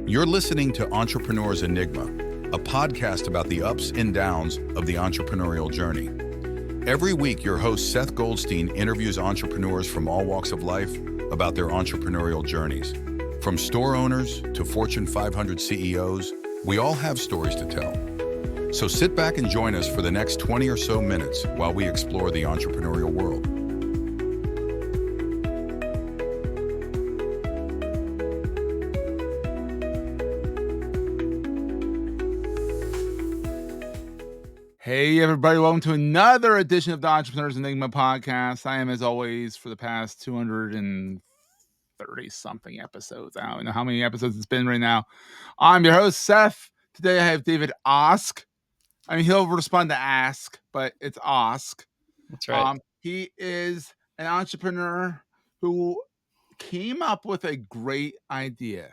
You're listening to Entrepreneur's Enigma, a podcast about the ups and downs of the entrepreneurial journey. Every week, your host Seth Goldstein interviews entrepreneurs from all walks of life about their entrepreneurial journeys. From store owners to Fortune 500 CEOs, we all have stories to tell. So sit back and join us for the next 20 or so minutes while we explore the entrepreneurial world. Hey, everybody. Welcome to another edition of the Entrepreneur's Enigma podcast. I am, as always, for the past 230-something episodes. I don't know how many episodes it's been right now. I'm your host, Seth. Today, I have David Osk. I mean, he'll respond to ask, but it's Osk. That's right. He is an entrepreneur who came up with a great idea.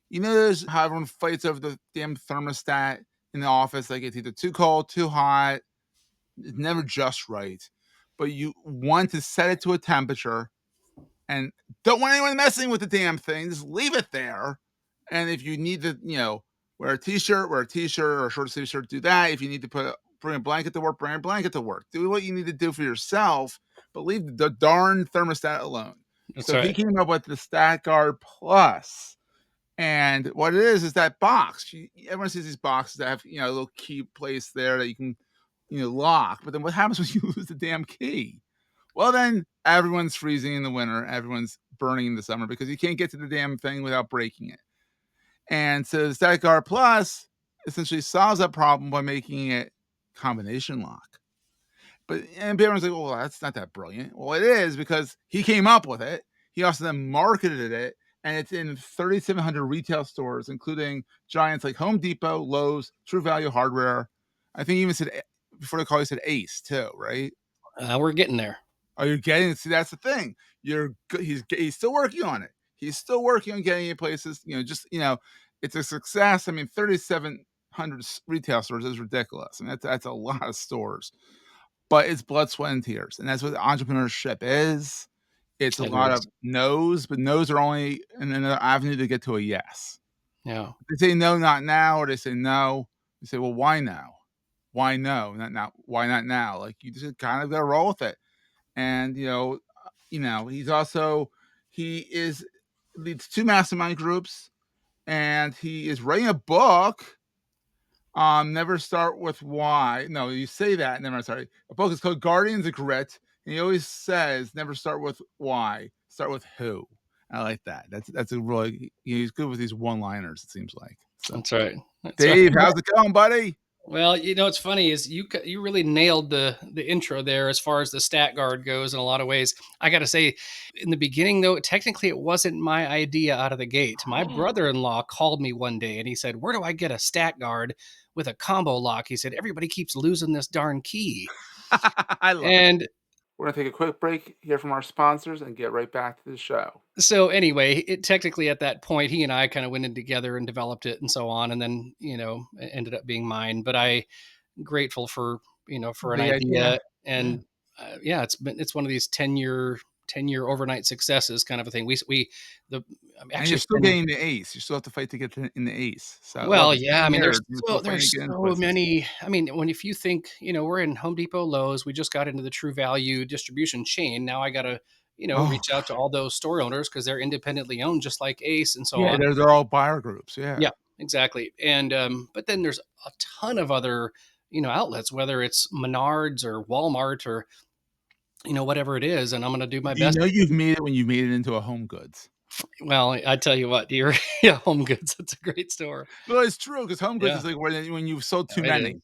You know, there's how everyone fights over the damn thermostat in the office. Like, it's either too cold, too hot. It's never just right. But you want to set it to a temperature and don't want anyone messing with the damn thing. Just leave it there. And if you need to, wear a t-shirt or a short sleeve shirt, do that. If you need to bring a blanket to work, bring a blanket to work. Do what you need to do for yourself, but leave the darn thermostat alone. That's so right. He came up with the StatGuard Plus. And what it is that box. Everyone sees these boxes that have, a little key place there that you can, lock. But then what happens when you lose the damn key? Well, then everyone's freezing in the winter. Everyone's burning in the summer because you can't get to the damn thing without breaking it. And so the StatGuard Plus essentially solves that problem by making it combination lock. And everyone's like, well, that's not that brilliant. Well, it is because he came up with it. He also then marketed it. And it's in 3,700 retail stores, including giants like Home Depot, Lowe's, True Value Hardware. I think he even said, before the call, he said Ace too, right? We're getting there. Oh, you're getting it. See, that's the thing. He's still working on it. He's still working on getting it places. It's a success. I mean, 3,700 retail stores is ridiculous. I mean, that's a lot of stores. But it's blood, sweat, and tears. And that's what entrepreneurship is. It's a lot of no's, but no's are only another avenue to get to a yes. Yeah. They say no, not now, or they say no. You say, well, why now? Why no? Not now. Why not now? Like, you just kind of got to roll with it. And, he leads two mastermind groups, and he is writing a book. Never start with why. No, you say that. Never sorry. A book is called Guardians of Grit. And he always says, never start with why, start with who. I like that. That's a really, he's good with these one-liners, it seems like. So, that's right. Dave, how's it going, buddy? Well, what's funny is you really nailed the intro there as far as the StatGuard goes in a lot of ways. I got to say, in the beginning, though, technically it wasn't my idea out of the gate. My brother-in-law called me one day and he said, where do I get a StatGuard with a combo lock? He said, everybody keeps losing this darn key. I love it. We're going to take a quick break, hear from our sponsors, and get right back to the show. So anyway, technically at that point, he and I kind of went in together and developed it and so on. And then, it ended up being mine. But I'm grateful for an idea. And it's one of these 10-year overnight successes kind of a thing. And you're still getting the ace. You still have to fight to get in the ace. So, well, yeah, I mean, there's so many. I mean, if you think, we're in Home Depot, Lowe's, we just got into the True Value distribution chain. Now I got to, reach out to all those store owners because they're independently owned, just like Ace and so on. Yeah, they're all buyer groups. Yeah. Yeah, exactly. And, but then there's a ton of other, outlets, whether it's Menards or Walmart or, whatever it is. And I'm going to do my best. You've made it when you've made it into a Home Goods. Well, I tell you what, Home Goods, it's a great store. Well, it's true because Home Goods is like when you've sold too many.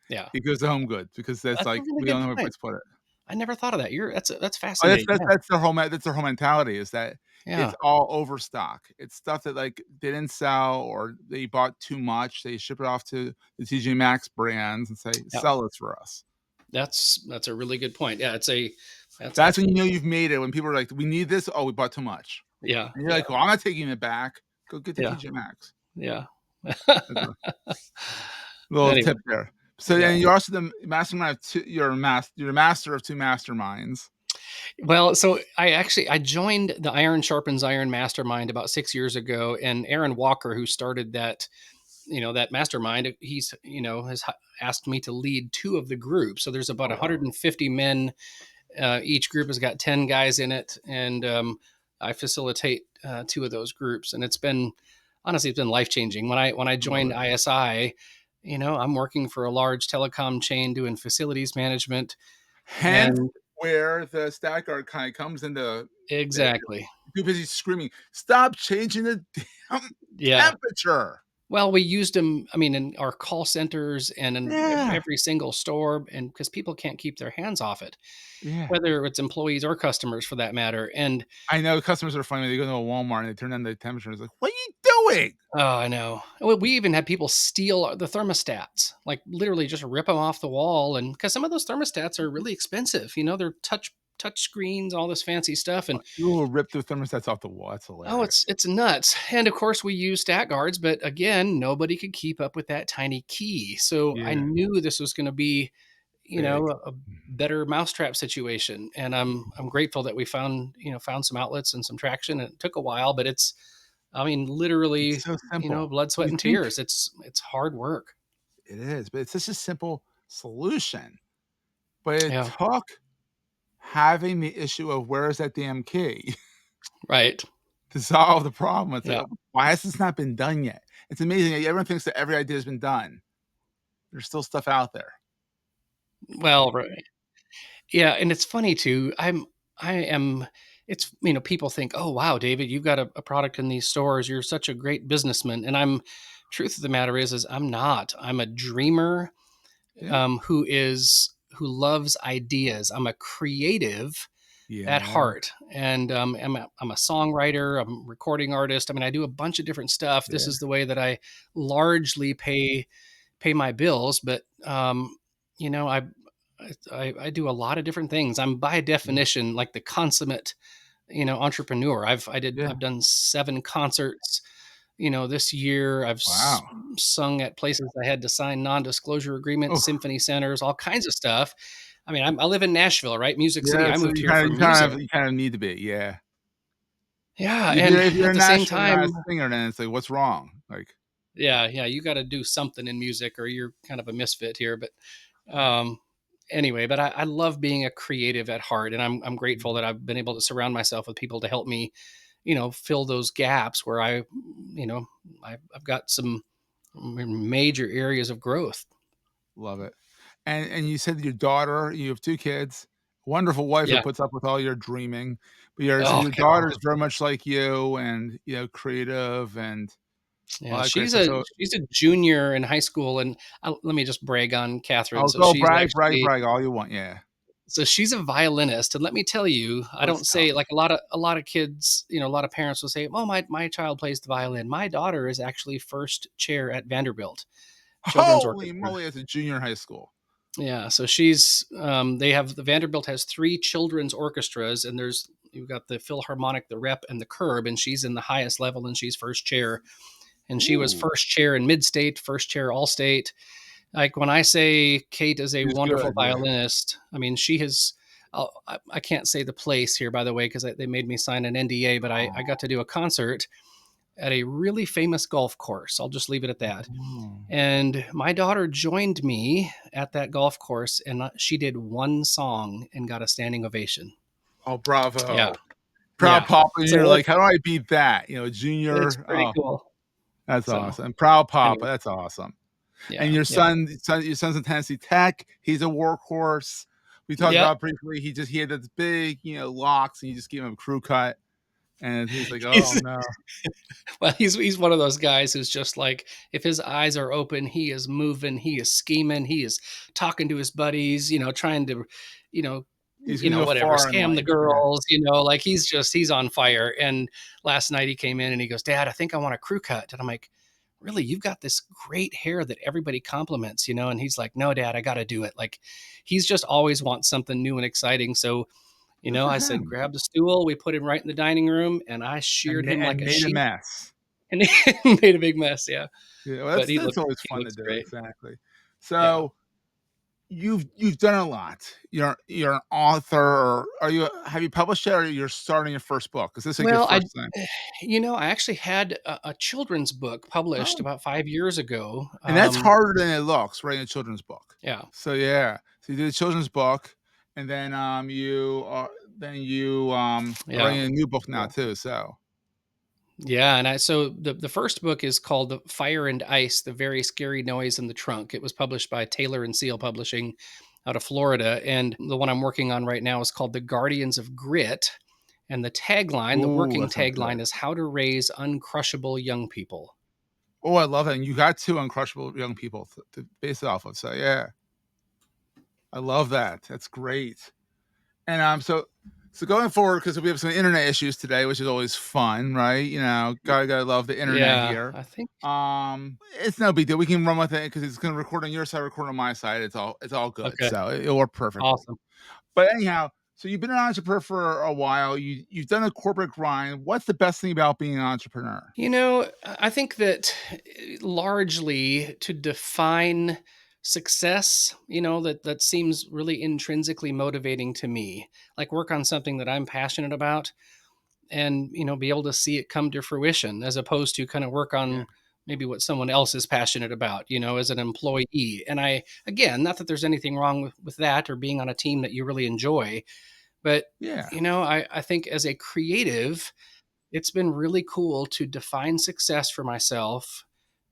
Yeah. It goes to Home Goods because that's like, we don't know where to put it. I never thought of that. That's fascinating. That's their whole mentality is that it's all overstock. It's stuff that like they didn't sell or they bought too much. They ship it off to the TJ Maxx brands and say, sell this for us. That's a really good point. Yeah, that's when you've made it. When people are like, we need this. Oh, we bought too much. Yeah. And you're like, well, I'm not taking it back. Go get the TJ Maxx. Yeah. Little tip there. So then you're also the mastermind of two. You're a master of two masterminds. Well, so I joined the Iron Sharpens Iron Mastermind about 6 years ago, and Aaron Walker, who started that, that mastermind, he's has asked me to lead two of the groups. So there's about Oh, wow. 150 men. Each group has got 10 guys in it, and I facilitate two of those groups, and it's been life changing. When I I love joined it. ISI, I'm working for a large telecom chain doing facilities management, Hence and where the stat guard kind of comes into there. exactly, Too busy screaming, "Stop changing the damn yeah. temperature." Well, we used them, I mean, in our call centers and in Yeah. every single store, and because people can't keep their hands off it, Yeah. whether it's employees or customers for that matter. And I know customers are funny when they go to a Walmart and they turn on the temperature, it's like, "What are you doing?" oh, I know. Well, we even had people steal the thermostats, like literally just rip them off the wall, and because some of those thermostats are really expensive, they're touch screens, all this fancy stuff, and You will rip the thermostats off the wall, that's oh, hilarious. it's nuts. And of course, we use stat guards, but again, nobody could keep up with that tiny key. So I Yeah, knew this was going to be, big. a better mousetrap situation, and I'm grateful that we found some outlets and some traction. It took a while, but I mean, It's literally, so simple. blood, sweat, You and think tears. It's hard work. it is, but it's such a simple solution, but it Yeah, took having the issue of where is that damn key right. to solve the problem. It's like, Yeah. "Oh, why has this not been done yet?" It's amazing, everyone thinks that every idea has been done. There's still stuff out there. Well, right. Yeah, and it's funny too. I am. It's people think, oh wow, David, you've got a product in these stores. You're such a great businessman, and I'm. Truth of the matter is I'm not. I'm a dreamer Yeah. who loves ideas. I'm a creative at Yeah, heart, and I'm a songwriter. I'm a recording artist. I mean, I do a bunch of different stuff. This yeah, is the way that I largely pay my bills. But you know, I do a lot of different things. I'm by yeah, definition like the consummate entrepreneur. yeah. I've done 7 concerts this year. Wow. Sung at places I had to sign non-disclosure Oh, agreements, symphony centers, all kinds of stuff. I mean, I live in Nashville, right? Music City. yeah, I so moved here for music. you kind of need to be, yeah. Yeah, and If you're at in the same Nashville, you're not time, a singer, then it's like, what's wrong? Like, yeah, you got to do something in music, or you're kind of a misfit here. But um, anyway, but I love being a creative at heart, and I'm grateful that I've been able to surround myself with people to help me, fill those gaps where you know, I've got some major areas of growth. love it. And you said your daughter, you have 2 kids, wonderful wife who Yeah. puts up with all your dreaming, but your so Oh your daughter is God. very much like you and, creative and all Yeah. that great She's stuff, a so she's a junior in high school, and let me just brag on Catherine. oh, So go she's brag, brag, actually brag all you want, yeah. she's a violinist, and let me tell you, I Let's don't tell say me. like a lot of kids, a lot of parents will say, "Oh, my child plays the violin." My daughter is actually first chair at Vanderbilt Children's Holy Orchestra. moly, as a junior in high school. Yeah, so she's the Vanderbilt has 3 children's orchestras, and you've got the Philharmonic, the Rep, and the Curb, and she's in the highest level, and she's first chair. And she was Ooh, first chair in mid-state, first chair all-state. Like when I say Kate is a she's wonderful good, yeah. violinist, I mean she has. I can't say the place here, by the way, because they made me sign an NDA. But I Oh, got to do a concert at a really famous golf course. I'll just leave it at that. oh. And my daughter joined me at that golf course, and she did one song and got a standing ovation. Oh, Yeah, bravo. Proud yeah. papa, and So you're like, "How do I beat that?" it's Junior, pretty oh, cool. that's So awesome, and proud papa, anyway, that's awesome. And yeah, yeah, your son's in Tennessee Tech, he's a workhorse. We talked yeah. about briefly, he had this big, locks, and you just gave him a crew cut, and he's like, "Oh, He's no." well, he's one of those guys who's just like, if his eyes are open, he is moving, he is scheming, he is talking to his buddies, trying to, you know, He's gonna go whatever, far in scam the life, yeah. girls, like he's on fire. And last night he came in and he goes, "Dad, I think I want a crew cut." And I'm like, "Really? You've got this great hair that everybody compliments, And he's like, "No, Dad, I got to do it." Like, he's just always wants something new and exciting. So, Good for I said, him, grab the stool. We put him right in the dining room, and I and sheared him like a made a sheep, mess. and he made a big mess. Yeah, Yeah, well, but that's always he fun to looks do, great. exactly. Yeah. So you've done a lot. You're an author, or have you published yet, or you're starting your first book? Is this like your Well, first thing? I actually had a children's book published Oh, about 5 years ago. and that's harder than it looks, writing a children's book. Yeah, So yeah, so you did a children's book, and then you are yeah, writing a new book now cool. too. So Yeah, and so the first book is called The Fire and Ice: The Very Scary Noise in the Trunk. It was published by Taylor and Seal Publishing out of Florida, and the one I'm working on right now is called The Guardians of Grit. And the ooh, working that sounds good. tagline is how to raise uncrushable young people. Oh, I love that. And you got two uncrushable young people to base it off of. So yeah, I love that. That's great. And so going forward, because we have some internet issues today, which is always fun, right? Gotta love the internet Yeah, here. I think. It's no big deal. We can run with it because it's gonna record on your side, record on my side. It's all good. Okay, So it'll work perfectly. awesome. But anyhow, so you've been an entrepreneur for a while. You've done a corporate grind. What's the best thing about being an entrepreneur? I think that largely to define success, that seems really intrinsically motivating to me. Like work on something that I'm passionate about and, be able to see it come to fruition as opposed to kind of work Yeah. on maybe what someone else is passionate about, as an employee. And again, not that there's anything wrong with that or being on a team that you really enjoy, but, Yeah. I think as a creative, it's been really cool to define success for myself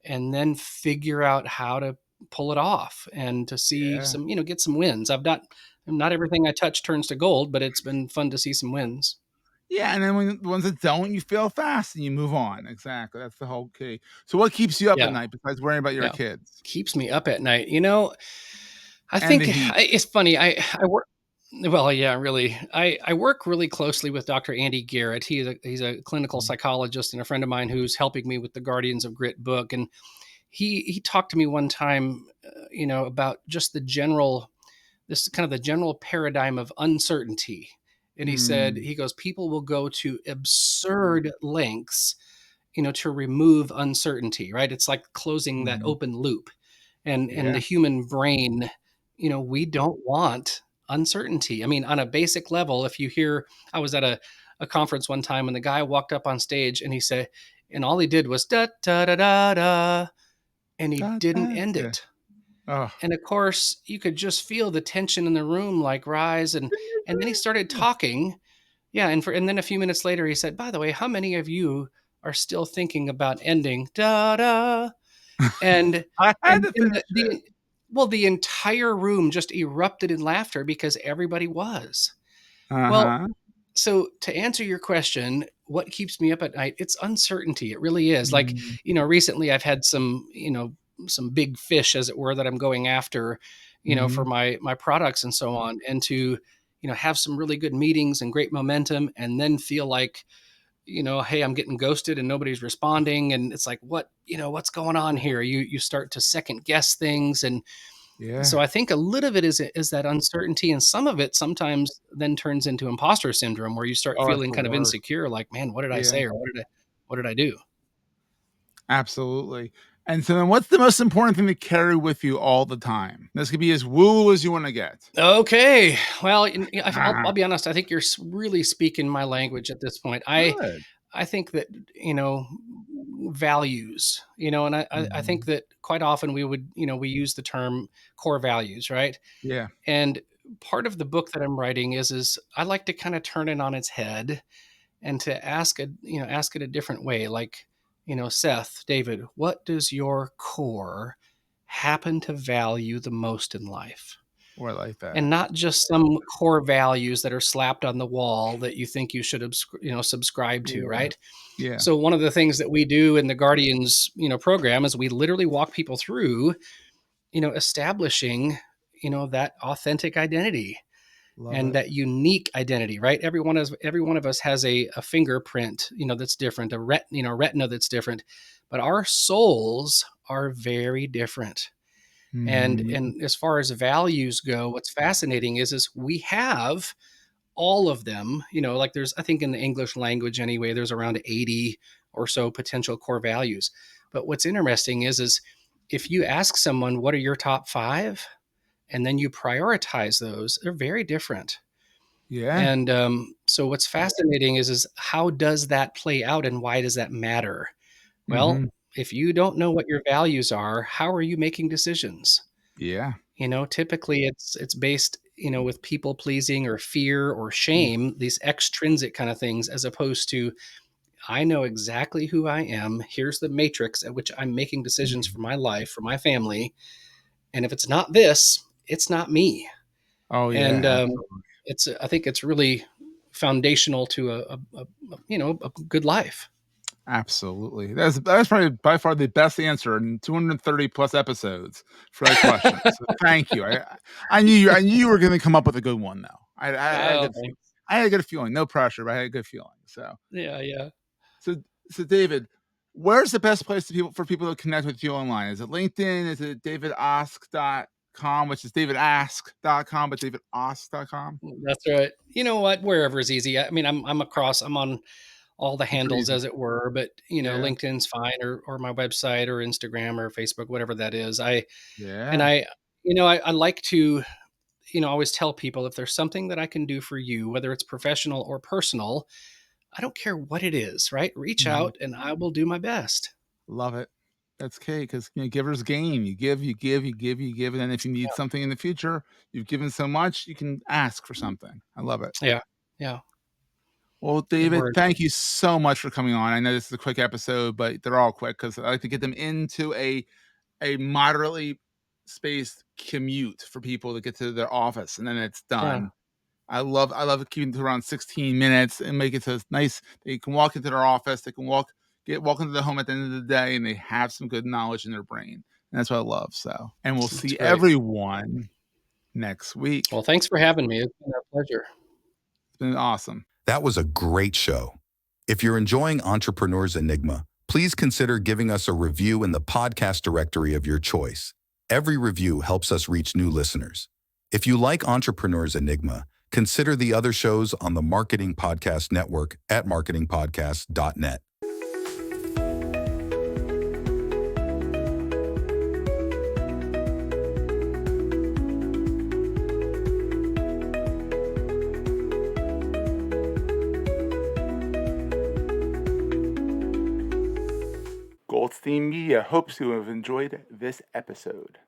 and then figure out how to pull it off and to see Yeah. get some wins. Not everything I touch turns to gold, but it's been fun to see some wins. Yeah, and then when the ones that don't, you fail fast and you move on. Exactly. That's the whole key. So what keeps you up at Yeah. night besides worrying about your Yeah. kids Keeps me up at night. I and the think heat? it's funny. I work well, yeah, really. I work really closely with Dr. Andy Garrett. He's a clinical Mhm. psychologist and a friend of mine who's helping me with the Guardians of Grit book. And he talked to me one time, about just the general paradigm of uncertainty. And Mm, he goes, people will go to absurd lengths, to remove uncertainty, right? It's like closing that mhm. open loop. And the Yeah. human brain, we don't want uncertainty. I mean, on a basic level, if you hear, I was at a conference one time and the guy walked up on stage and he said, and all he did was da da da da da, and he Da, didn't da, end yeah. it. Oh. And of course, you could just feel the tension in the room like rise, and then he started talking. Yeah, and then a few minutes later he said, "By the way, how many of you are still thinking about ending da da?" And I had and to and finish it. the entire room just erupted in laughter because everybody was. Well, Uh-huh. so to answer your question, what keeps me up at night? It's uncertainty. It really is. Like, Mm, recently I've had some big fish, as it were, that I'm going after, for mhm. my products and so on. And to, have some really good meetings and great momentum and then feel like, hey, I'm getting ghosted and nobody's responding. And it's like, what's going on here? You start to second guess things. And Yeah. so I think a little of it is that uncertainty, and some of it sometimes then turns into imposter syndrome, where you start Oh, that's feeling the kind of worst. insecure, like, "Man, what did I Yeah, say, or what did I do?" absolutely. And so then what's the most important thing to carry with you all the time? This could be as woo as you wanna get. Okay, well, I'll Ah, be honest. I think you're really speaking my language at this point. good. I think that values, and I think Mhm. that quite often we use the term core values, right? Yeah. And part of the book that I'm writing is I like to kind of turn it on its head and to ask it a different way, like, Seth, David, what does your core happen to value the most in life? Oh, I like And that. not just some core values that are slapped on the wall that you think you should subscribe to, Yeah. right? Yeah. So one of the things that we do in the Guardians program is we literally walk people through establishing that authentic identity Love and it. that unique identity, right? Every one of us has a fingerprint, that's different, retina that's different, but our souls are very different. And Mhm. as far as values go, what's fascinating is we have all of them. Like there's, I think in the English language anyway, there's around 80 or so potential core values. But what's interesting is if you ask someone, what are your top five? and then you prioritize those, they're very different. Yeah. And so what's fascinating is how does that play out and why does that matter? Well, Hmm. if you don't know what your values are, how are you making decisions? Yeah. Typically it's based, with people pleasing or fear or shame, these extrinsic kind of things, as opposed to I know exactly who I am. Here's the matrix at which I'm making decisions for my life, for my family. And if it's not this, it's not me. Oh And yeah. Absolutely. I think it's really foundational to a good life. Absolutely. That's probably by far the best answer in 230 plus episodes for that question. So thank you. I knew you were going to come up with a good one though. I had a Oh, good thanks. I had a good feeling. No pressure, but I had a good feeling. Yeah, yeah. So so David, where's the best place for people to connect with you online? Is it LinkedIn? Is it davidask.com, which is davidask.com, but davidask.com? That's right. You know what? Wherever is easy. I mean, I'm on all the Super handles easy. as it were, but Yeah. LinkedIn's fine, or my website or Instagram or Facebook, whatever that is. I and Yeah. I you know I like to always tell people, if there's something that I can do for you, whether it's professional or personal, I don't care what it is, right? Reach Mhm. out and I will do my best. Love it. That's key because givers gain. You give, you give, you give, you give, and then if you need something in the future, you've given so much, you can ask for something. I love it. Yeah. Yeah. Well, Good David, word. thank you so much for coming on. I know this is a quick episode, but they're all quick because I like to get them into a moderately spaced commute for people to get to their office, and then it's Yeah. done. I love keeping it to around 16 minutes and make it so it's nice. They can walk into their office, they can walk into the home at the end of the day, and they have some good knowledge in their brain. And that's what I love. So, and we'll That's see great. everyone next week. Well, thanks for having me. It's been a pleasure. It's been awesome. That was a great show. If you're enjoying Entrepreneur's Enigma, please consider giving us a review in the podcast directory of your choice. Every review helps us reach new listeners. If you like Entrepreneur's Enigma, consider the other shows on the Marketing Podcast Network at marketingpodcast.net. Goldstein Media hopes you have enjoyed this episode.